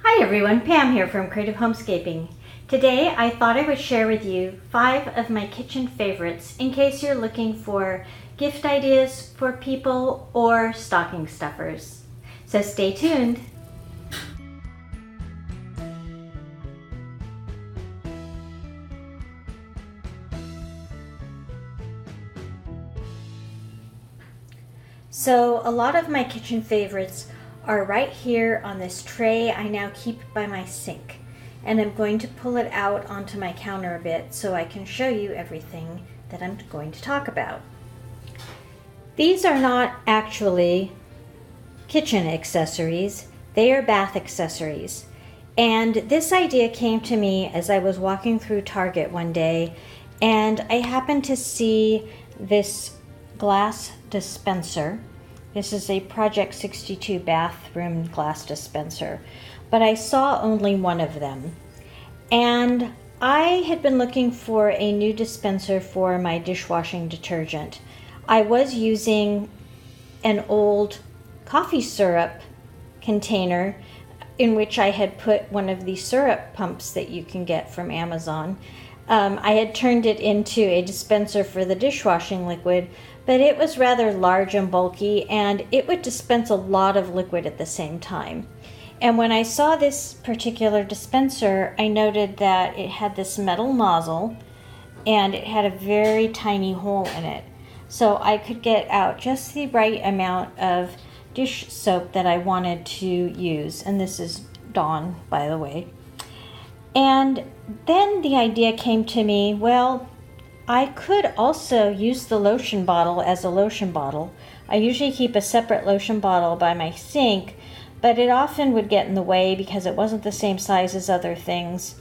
Hi everyone, Pam here from Creative Homescaping. Today I thought I would share with you 5 of my kitchen favorites in case you're looking for gift ideas for people or stocking stuffers. So stay tuned. So a lot of my kitchen favorites are right here on this tray I now keep by my sink. And I'm going to pull it out onto my counter a bit so I can show you everything that I'm going to talk about. These are not actually kitchen accessories, they are bath accessories. And this idea came to me as I was walking through Target one day, and I happened to see this glass dispenser. This is a Project 62 bathroom glass dispenser, but I saw only one of them. And I had been looking for a new dispenser for my dishwashing detergent. I was using an old coffee syrup container in which I had put one of the syrup pumps that you can get from Amazon. I had turned it into a dispenser for the dishwashing liquid, but it was rather large and bulky, and it would dispense a lot of liquid at the same time. And when I saw this particular dispenser, I noted that it had this metal nozzle, and it had a very tiny hole in it. So I could get out just the right amount of dish soap that I wanted to use. And this is Dawn, by the way. And then the idea came to me, well, I could also use the lotion bottle as a lotion bottle. I usually keep a separate lotion bottle by my sink, but it often would get in the way because it wasn't the same size as other things.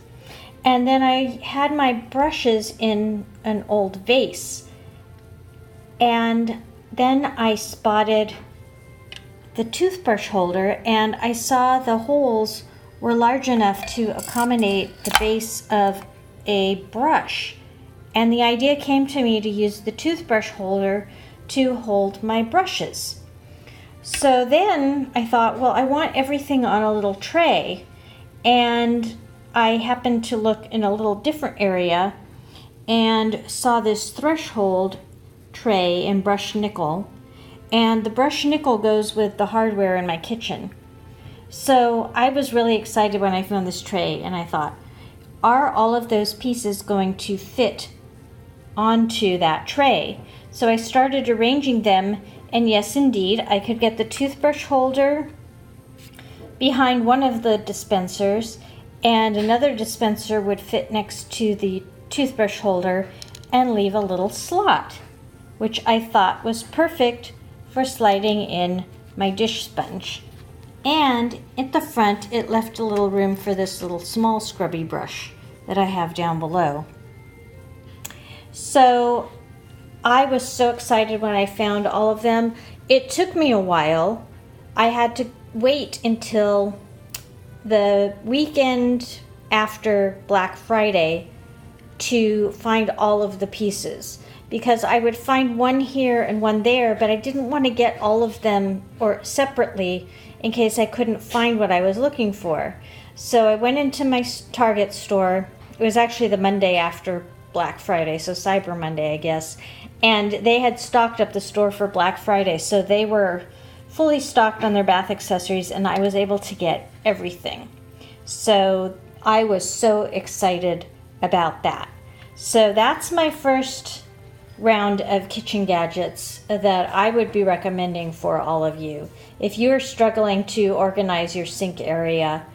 And then I had my brushes in an old vase. And then I spotted the toothbrush holder, and I saw the holes were large enough to accommodate the base of a brush. And the idea came to me to use the toothbrush holder to hold my brushes. So then I thought, well, I want everything on a little tray. And I happened to look in a little different area and saw this threshold tray in brushed nickel. And the brushed nickel goes with the hardware in my kitchen. So I was really excited when I found this tray, and I thought, are all of those pieces going to fit onto that tray? So I started arranging them, and yes indeed, I could get the toothbrush holder behind one of the dispensers, and another dispenser would fit next to the toothbrush holder and leave a little slot, which I thought was perfect for sliding in my dish sponge. And at the front, it left a little room for this little small scrubby brush that I have down below. So I was so excited when I found all of them. It took me a while. I had to wait until the weekend after Black Friday to find all of the pieces, because I would find one here and one there, but I didn't want to get all of them or separately in case I couldn't find what I was looking for. So I went into my Target store. It was actually the Monday after Black Friday, so Cyber Monday, I guess. And they had stocked up the store for Black Friday, so they were fully stocked on their bath accessories, and I was able to get everything. So I was so excited about that. So that's my first round of kitchen gadgets that I would be recommending for all of you. If you're struggling to organize your sink area,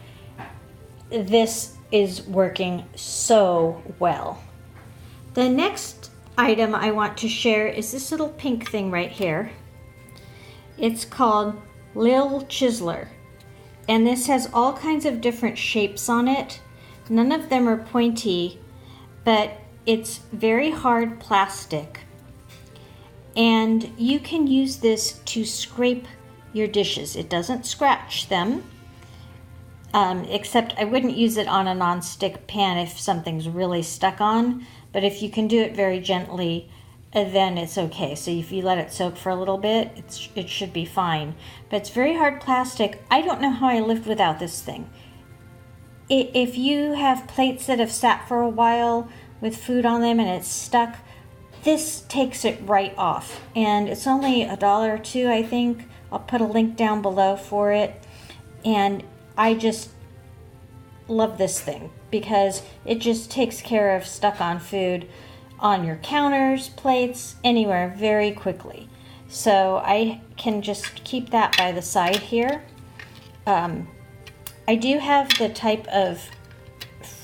this is working so well. The next item I want to share is this little pink thing right here. It's called Lil Chiseler, and this has all kinds of different shapes on it. None of them are pointy, but it's very hard plastic, and you can use this to scrape your dishes. It doesn't scratch them, except I wouldn't use it on a non-stick pan if something's really stuck on, but if you can do it very gently, then it's okay. So if you let it soak for a little bit, it should be fine. But it's very hard plastic. I don't know how I lived without this thing. if you have plates that have sat for a while with food on them and it's stuck, this takes it right off. And it's only $1 or $2, I think. I'll put a link down below for it. And I just love this thing because it just takes care of stuck on food on your counters, plates, anywhere very quickly. So I can just keep that by the side here. I do have the type of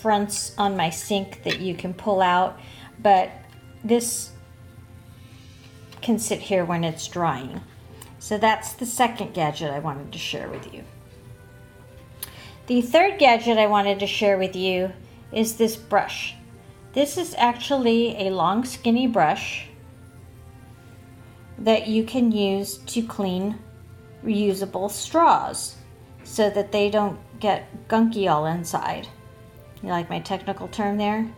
fronts on my sink that you can pull out, but this can sit here when it's drying. So that's the second gadget I wanted to share with you. The third gadget I wanted to share with you is this brush. This is actually a long skinny brush that you can use to clean reusable straws so that they don't get gunky all inside. You like my technical term there?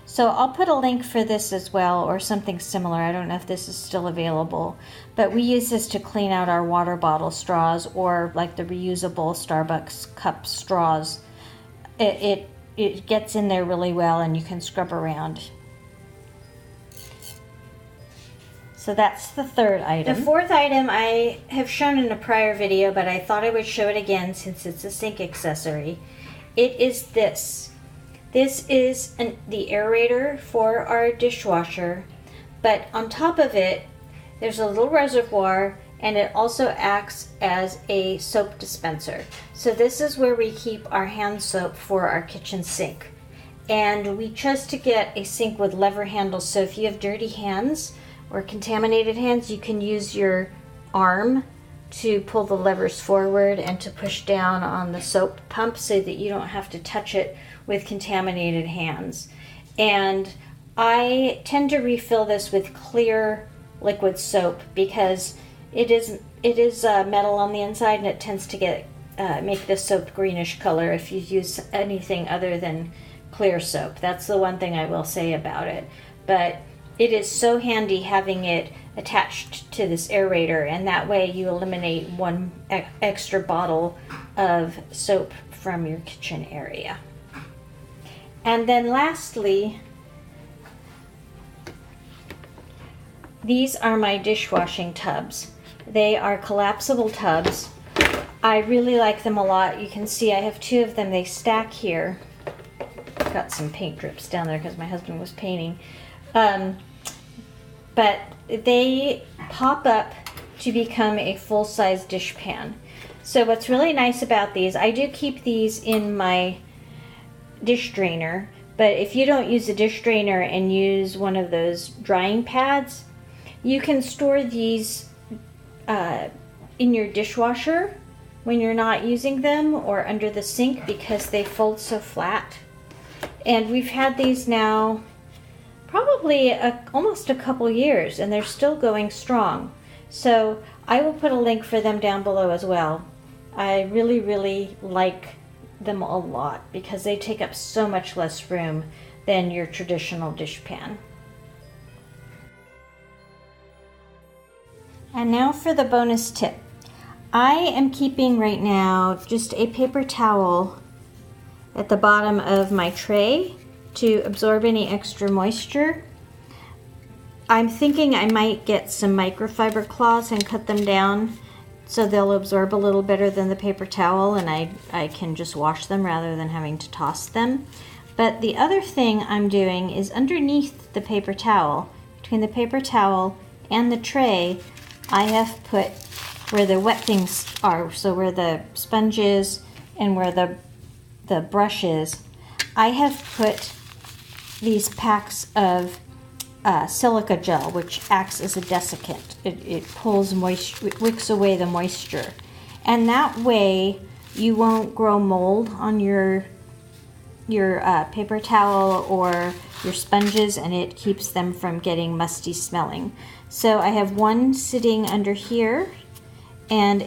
So I'll put a link for this as well, or something similar. I don't know if this is still available, but we use this to clean out our water bottle straws, or like the reusable Starbucks cup straws. It gets in there really well and you can scrub around. So that's the third item. The fourth item I have shown in a prior video, but I thought I would show it again since it's a sink accessory. It is this. This is the aerator for our dishwasher, but on top of it, there's a little reservoir, and it also acts as a soap dispenser. So this is where we keep our hand soap for our kitchen sink. And we chose to get a sink with lever handles, so if you have dirty hands or contaminated hands, you can use your arm to pull the levers forward and to push down on the soap pump so that you don't have to touch it with contaminated hands. And I tend to refill this with clear liquid soap because it is metal on the inside, and it tends to get make the soap greenish color if you use anything other than clear soap. That's the one thing I will say about it. But it is so handy having it attached to this aerator, and that way you eliminate one extra bottle of soap from your kitchen area. And then lastly, these are my dishwashing tubs. They are collapsible tubs. I really like them a lot. You can see I have 2 of them. They stack here. Got some paint drips down there because my husband was painting. But they pop up to become a full-size dish pan. So what's really nice about these, I do keep these in my dish drainer, but if you don't use a dish drainer and use one of those drying pads, you can store these in your dishwasher when you're not using them, or under the sink, because they fold so flat. And we've had these now probably almost a couple years, and they're still going strong. So I will put a link for them down below as well. I really, really like them a lot because they take up so much less room than your traditional dish pan. And now for the bonus tip. I am keeping right now just a paper towel at the bottom of my tray to absorb any extra moisture. I'm thinking I might get some microfiber cloths and cut them down so they'll absorb a little better than the paper towel, and I can just wash them rather than having to toss them. But the other thing I'm doing is underneath the paper towel, between the paper towel and the tray, I have put where the wet things are, so where the sponge is and where the brush is, I have put these packs of silica gel, which acts as a desiccant. It pulls moisture, it wicks away the moisture. And that way you won't grow mold on your paper towel or your sponges, and it keeps them from getting musty smelling. So I have one sitting under here and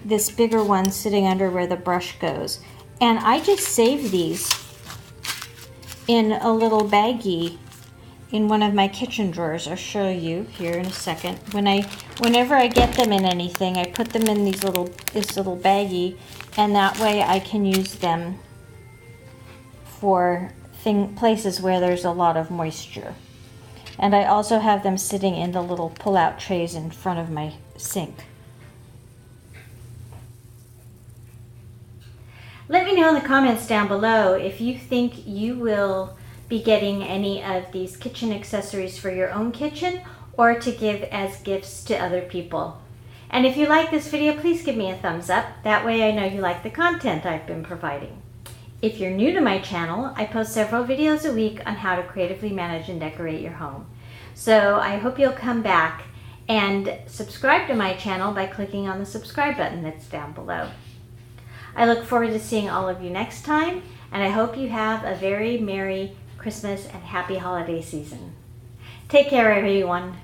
this bigger one sitting under where the brush goes. And I just save these in a little baggie in one of my kitchen drawers. I'll show you here in a second. Whenever I get them in anything, I put them in this little baggie, and that way I can use them for places where there's a lot of moisture. And I also have them sitting in the little pull-out trays in front of my sink. Let me know in the comments down below if you think you will be getting any of these kitchen accessories for your own kitchen or to give as gifts to other people. And if you like this video, please give me a thumbs up. That way I know you like the content I've been providing. If you're new to my channel, I post several videos a week on how to creatively manage and decorate your home. So I hope you'll come back and subscribe to my channel by clicking on the subscribe button that's down below. I look forward to seeing all of you next time, and I hope you have a very Merry Christmas and Happy Holiday season. Take care, everyone.